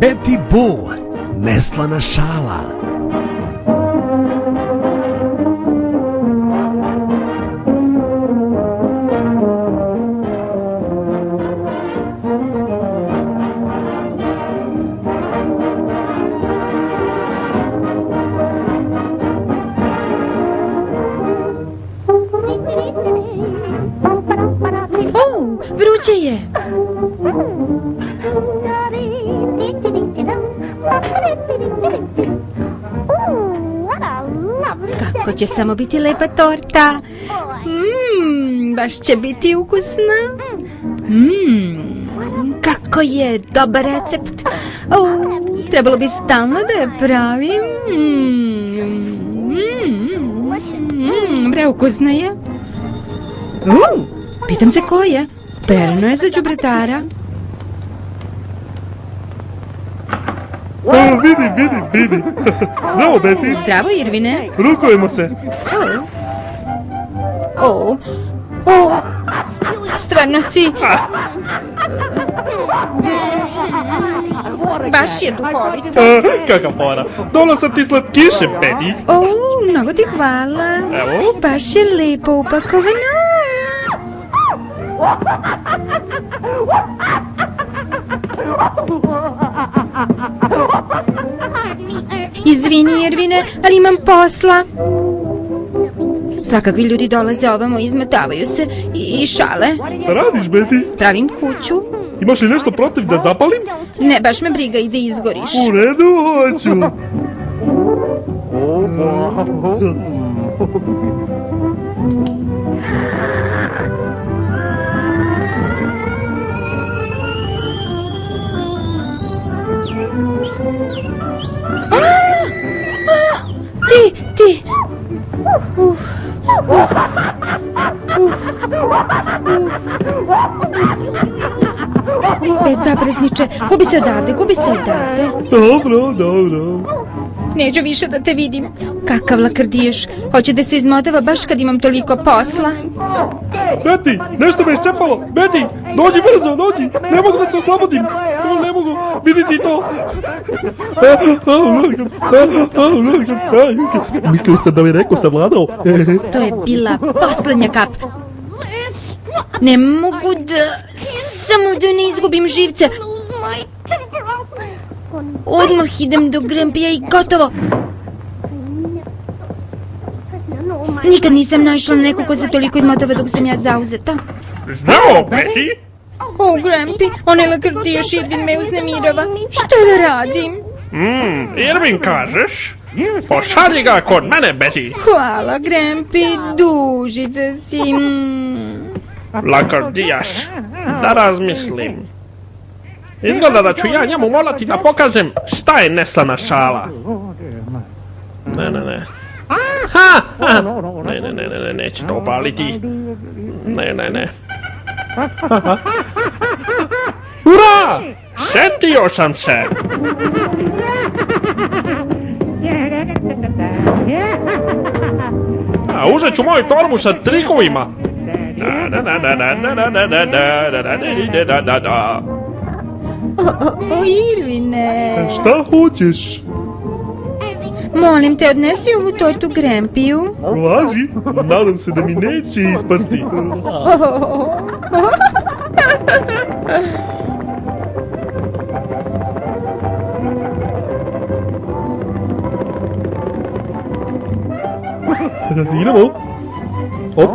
Betty Boo, neslana šala. Vruće je. Kako će samo biti lepa torta. Baš će biti ukusna. Kako je dobar recept. Trebalo bi stalno da je pravim. Preukusna je. Pitam se ko je. Perno je za đubretara. Vidi. Zdravo, Betty. Zdravo, Irvine. Rukujemo se. Stvarno si... Baš je duhovito. Kaka fora. Donao sam ti slatkiše, Betty. Mnogo ti hvala. Evo. Baš je lepo upakovano. Izvini, Irvine, ali imam posla. Svakakvi ljudi dolaze ovamo, izmetavaju se i šale. Šta radiš, Betty? Pravim kuću. Imaš li nešto protiv da zapalim? Ne, baš me briga i da izgoriš. U redu, hoću. Ti. Bezobrazniče, gubi se odavde. Dobro. Neću više da te vidim. Kakav lakrdiješ. Hoće da se izmotava baš kad imam toliko posla. Betty, nešto me iščepalo. Betty, dođi brzo, dođi. Ne mogu da se oslobodim. Ne mogu, vidite to. Mislio sam da mi neko savladao. To je bila posljednja kap. Ne mogu samo da ne izgubim živce. Odmah idem do Grampija i gotovo. Nikad nisam naišla na nekog ko se toliko izmotava dok sam ja zauzeta. Zdravo, Betty. Grampi, onaj lakrdijaš Irvin me uznemirava. Što da radim? Irvin kažeš? Pošalji ga kod mene, Betty. Hvala, Grampi, dužica si. Lakrdijaš, da razmislim. Izgleda da ću ja njemu morati da pokažem šta je neslana šala. Ne. Ne, neće to opaliti. Ne. Ura! Sjetio sam se! Uzet ću moju torbu sa trikovima. Irvine. Šta hoćeš? Molim te, odnesi ovu tortu Grampiju. Važi, nadam se da mi neće ispasti. Idemo. Hop.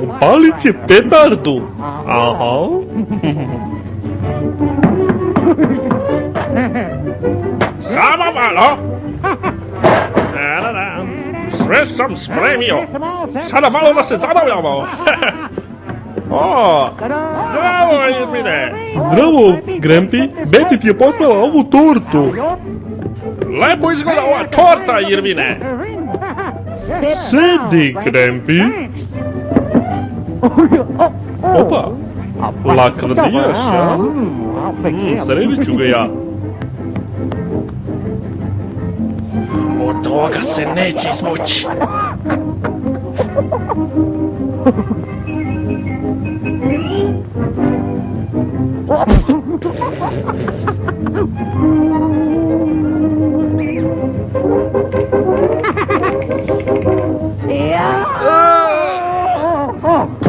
Upalit će petardu. Aha. Samo malo. Sve sam spremio. Sada malo da se zabavljamo. Zdravo, Irvine. Zdravo, Grampi. Betty ti je poslala ovu tortu. Lepo izgleda ova torta, Irvine. Sedi, Grampi. Opa, lakrdijaš, ja? Sredit ću ga ja. Od toga se neće izmući.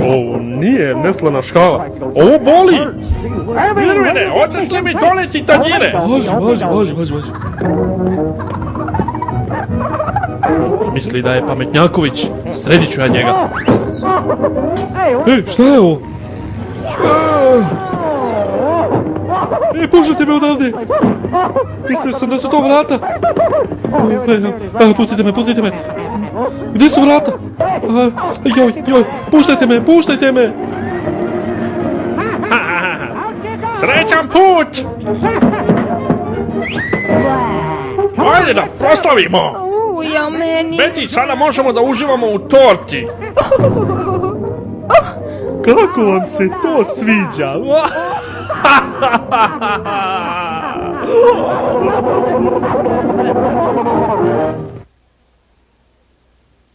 Ovo nije neslana škala. Ovo boli! Mirvine, hoćeš li mi doneti tanjire? Može. Misli da je pametnjaković, sredit ću ja njega. Šta je ovo? Puštajte me odavde! Mislio sam da su to vrata. Pustite me. Gdje su vrata? Joj, puštajte me! Srećan put! Ajde da proslavimo! Ja meni. Beti, sada možemo da uživamo u torti! Kako vam se to sviđa?